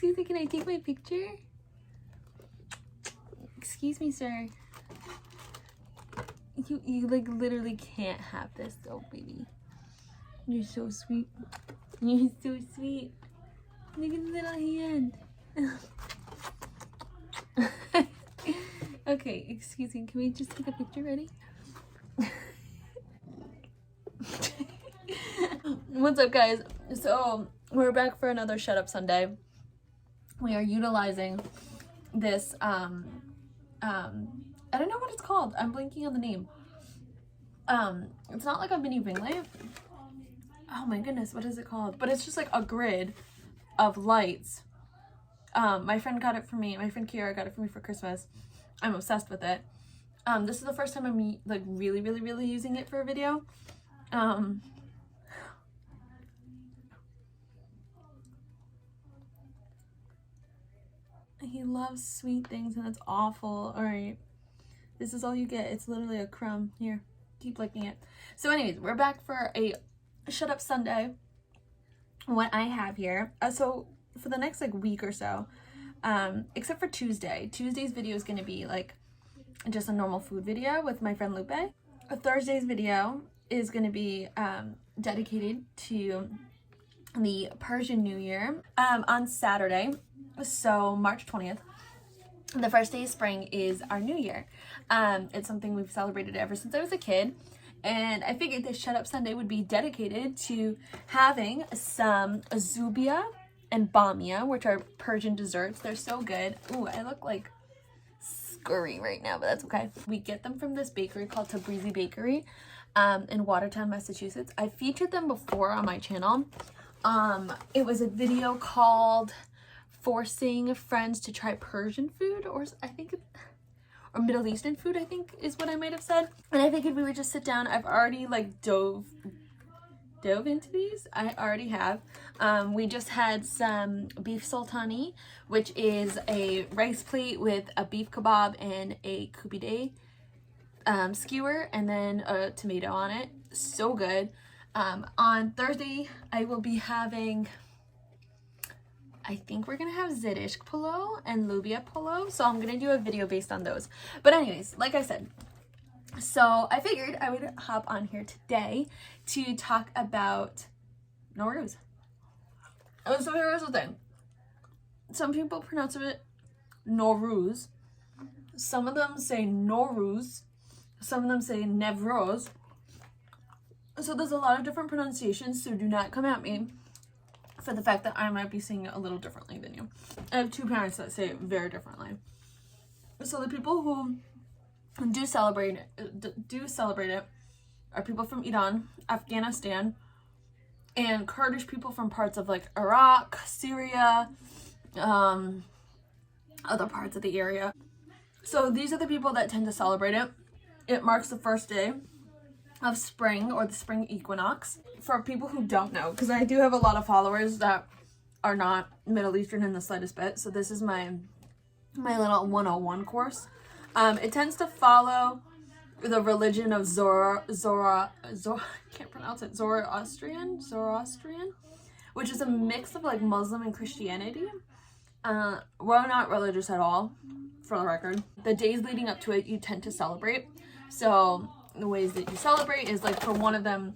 Excuse me, can I take my picture? Excuse me, sir. You like literally can't have this though, baby. You're so sweet. You're so sweet. Look at the little hand. Okay, excuse me. Can we just take a picture? Ready? What's up, guys? So we're back for another Shut Up Sunday. We are utilizing this I don't know what it's called. I'm blanking on the name. It's not like a mini ring light. Oh my goodness, what is it called? But it's just like a grid of lights. My friend got it for me. My friend Kiara got it for me for Christmas. I'm obsessed with it. This is the first time I'm like really using it for a video. He loves sweet things and it's awful. All right, this is all you get. It's literally a crumb. Here, keep licking it. So anyways, we're back for a Shut Up Sunday. What I have here, so for the next like week or so, except for Tuesday's video is going to be like just a normal food video with my friend Lupe. Thursday's video is going to be dedicated to the Persian New Year. On Saturday, so March 20th, the first day of spring, is our New Year. It's something we've celebrated ever since I was a kid, and I figured this Shut Up Sunday would be dedicated to having some Zolbia and bamieh, which are Persian desserts. They're so good. Ooh, I look like scurry right now, but that's okay. We get them from this bakery called Tabrizi Bakery in Watertown, Massachusetts. I featured them before on my channel. It was a video called Forcing Friends to Try Persian Food, or I think or Middle Eastern food, I think is what I might have said. And I figured we would just sit down. I've already like dove into these. I already have. We just had some beef sultani, which is a rice plate with a beef kebab and a kubide skewer, and then a tomato on it. So good. On Thursday, I will be having, I think we're gonna have zedish polo and lubia polo, so I'm gonna do a video based on those. But anyways, like I said, so I figured I would hop on here today to talk about Nowruz. So here's the thing. Some people pronounce it Nowruz. Some of them say Nowruz. Some of them say newroz. So there's a lot of different pronunciations, so do not come at me for the fact that I might be saying it a little differently than you. I have two parents that say it very differently. So the people who do celebrate it are people from Iran, Afghanistan, and Kurdish people from parts of like Iraq, Syria, other parts of the area. So these are the people that tend to celebrate it. It marks the first day of spring, or the spring equinox. For people who don't know, because I do have a lot of followers that are not Middle Eastern in the slightest bit, so this is my little 101 course. It tends to follow the religion of can't pronounce it, Zoroastrian, which is a mix of like Muslim and Christianity. We're not religious at all, for the record. The days leading up to it, you tend to celebrate. So the ways that you celebrate is like, for one of them,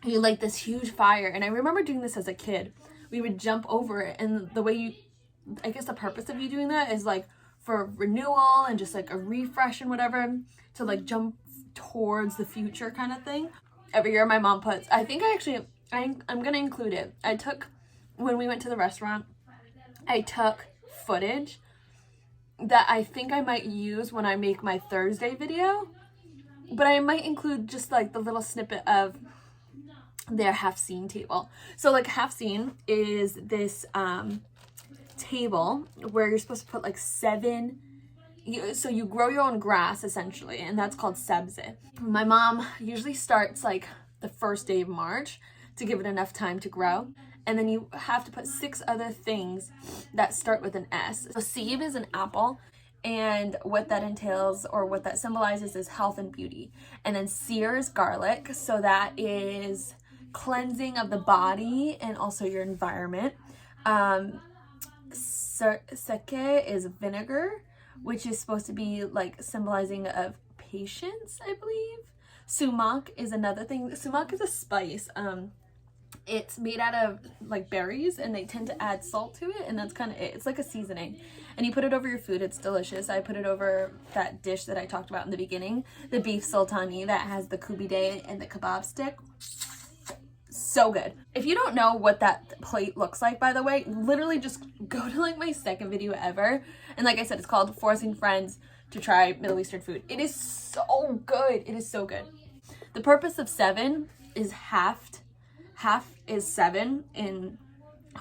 you light this huge fire, and I remember doing this as a kid. We would jump over it, and the way I guess the purpose of you doing that is like for renewal and just like a refresh and whatever, to like jump towards the future kind of thing. Every year my mom puts, I think I'm gonna include it. When we went to the restaurant, I took footage that I think I might use when I make my Thursday video, but I might include just like the little snippet of their half-scene table. So like half-scene is this table where you're supposed to put like so you grow your own grass essentially, and that's called sabze. My mom usually starts like the first day of March to give it enough time to grow, and then you have to put 6 other things that start with an S. So seeb is an apple, and what that entails, or what that symbolizes, is health and beauty. And then seer is garlic, so that is cleansing of the body and also your environment. Sake is vinegar, which is supposed to be like symbolizing of patience, I believe. Sumac is another thing. Sumac is a spice. It's made out of like berries, and they tend to add salt to it, and that's kind of it. It's like a seasoning, and you put it over your food. It's delicious. I put it over that dish that I talked about in the beginning, the beef sultani that has the kubide and the kebab stick. So good. If you don't know what that plate looks like, by the way, literally just go to like my second video ever, and like I said, it's called Forcing Friends to Try Middle Eastern Food. It is so good. It is so good. The purpose of 7 is half is 7 in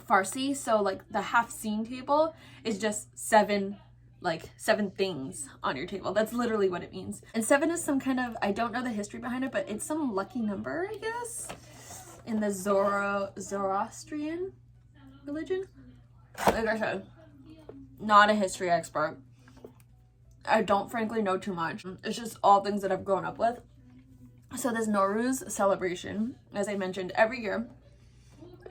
Farsi, so like the half scene table is just 7, like 7 things on your table. That's literally what it means. And 7 is some kind of, I don't know the history behind it, but it's some lucky number, I guess, in the Zoroastrian religion. Like I said, not a history expert. I don't frankly know too much. It's just all things that I've grown up with. So this Nowruz celebration, as I mentioned, every year,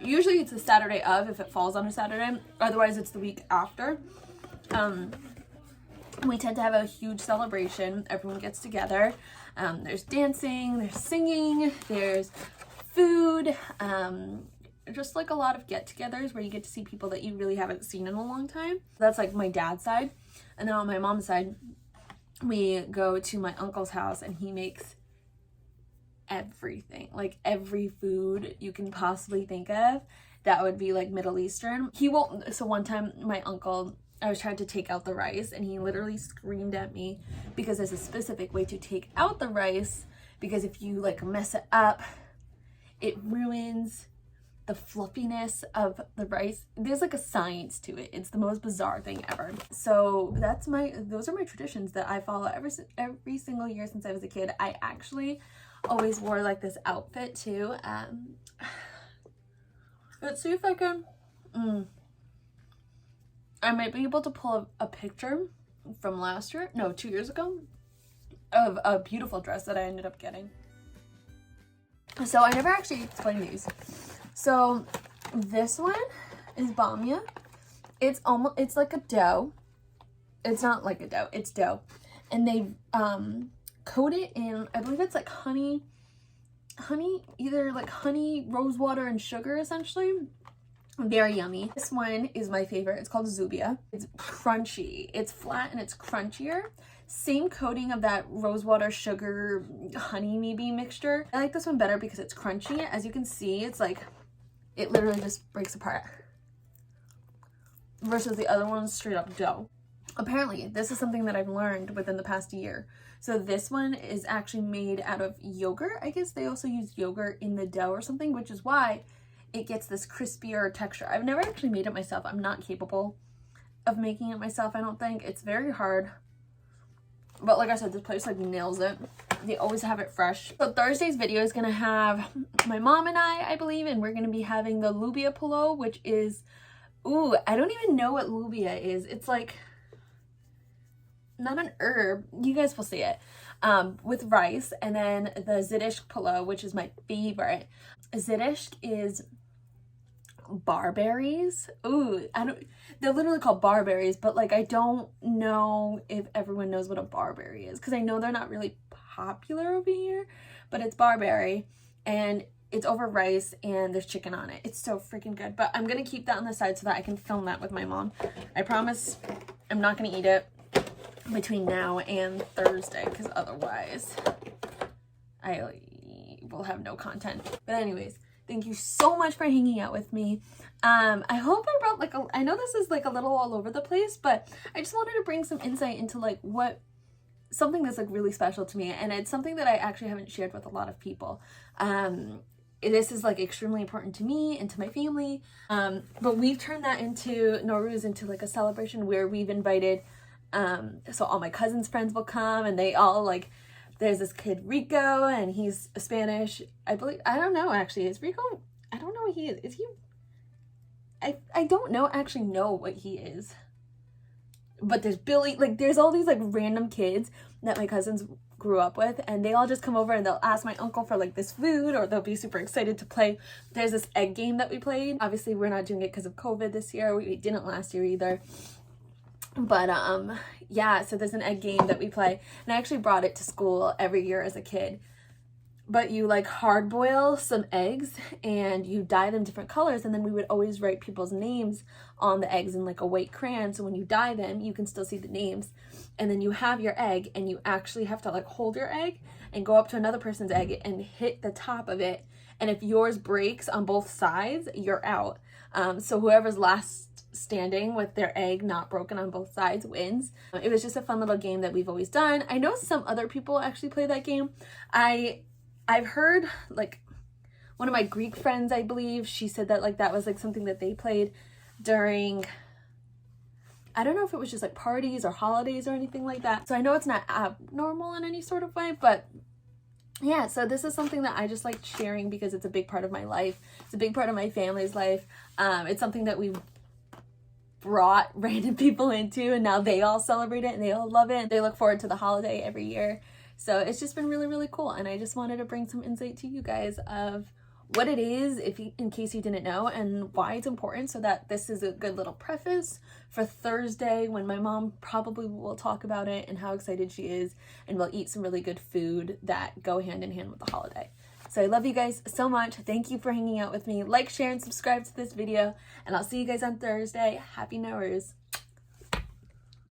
usually it's the Saturday of, if it falls on a Saturday, otherwise it's the week after. We tend to have a huge celebration. Everyone gets together. There's dancing, there's singing, there's food, just like a lot of get-togethers where you get to see people that you really haven't seen in a long time. That's like my dad's side. And then on my mom's side, we go to my uncle's house, and he makes everything, like every food you can possibly think of that would be like Middle Eastern. He won't. So one time my uncle, I was trying to take out the rice, and he literally screamed at me because there's a specific way to take out the rice, because if you like mess it up, it ruins the fluffiness of the rice. There's like a science to it. It's the most bizarre thing ever. So those are my traditions that I follow every single year since I was a kid. I actually always wore like this outfit too. Let's see if I can, I might be able to pull a picture from last year, no, 2 years ago, of a beautiful dress that I ended up getting. So I never actually explained these. So this one is bamieh. It's like a dough. It's not like a dough, it's dough. And they coat it in, I believe it's like honey, either like honey, rose water, and sugar, essentially. Very yummy. This one is my favorite. It's called Zolbia. It's crunchy. It's flat and it's crunchier. Same coating of that rose water, sugar, honey maybe mixture. I like this one better because it's crunchy. As you can see, it's like, it literally just breaks apart. Versus the other one's straight up dough. Apparently, this is something that I've learned within the past year. So this one is actually made out of yogurt. I guess they also use yogurt in the dough or something, which is why it gets this crispier texture. I've never actually made it myself. I'm not capable of making it myself, I don't think. It's very hard. But like I said, this place like nails it. They always have it fresh. So Thursday's video is gonna have my mom and I believe, and we're gonna be having the lubia pulao, which is, ooh, I don't even know what lubia is. It's like, not an herb, you guys will see it, with rice. And then the zidishk pulao, which is my favorite. Zidishk is barberries. Ooh, they're literally called barberries, but like I don't know if everyone knows what a barberry is, because I know they're not really popular over here, but it's barberry, and it's over rice, and there's chicken on it. It's so freaking good. But I'm gonna keep that on the side so that I can film that with my mom. I promise I'm not gonna eat it between now and Thursday, because otherwise I will have no content. But anyways, thank you so much for hanging out with me. I hope I brought like I know this is like a little all over the place, but I just wanted to bring some insight into like something that's like really special to me, and it's something that I actually haven't shared with a lot of people. This is like extremely important to me and to my family, but we've turned that into Nowruz into like a celebration where we've invited, so all my cousins' friends will come, and they all like, there's this kid Rico, and he's Spanish, I believe. I don't know actually, is Rico, I don't know what he is he, I don't actually know what he is. but there's Billy, like there's all these like random kids that my cousins grew up with, and they all just come over and they'll ask my uncle for like this food, or they'll be super excited to play. There's this egg game that we played. Obviously we're not doing it because of COVID this year. We didn't last year either. But yeah, so there's an egg game that we play, and I actually brought it to school every year as a kid. But you like hard boil some eggs and you dye them different colors, and then we would always write people's names on the eggs in like a white crayon, so when you dye them you can still see the names. And then you have your egg, and you actually have to like hold your egg and go up to another person's egg and hit the top of it, and if yours breaks on both sides, you're out. So whoever's last standing with their egg not broken on both sides wins. It was just a fun little game that we've always done. I know some other people actually play that game. I've heard like one of my Greek friends, I believe, she said that like that was like something that they played during, I don't know if it was just like parties or holidays or anything like that. So I know it's not abnormal in any sort of way, but yeah, so this is something that I just like sharing because it's a big part of my life. It's a big part of my family's life. It's something that we brought random people into, and now they all celebrate it and they all love it. They look forward to the holiday every year. So it's just been really, really cool. And I just wanted to bring some insight to you guys of what it is, in case you didn't know, and why it's important, so that this is a good little preface for Thursday when my mom probably will talk about it and how excited she is, and we'll eat some really good food that go hand in hand with the holiday. So I love you guys so much. Thank you for hanging out with me. Like, share, and subscribe to this video, and I'll see you guys on Thursday. Happy Nowruz.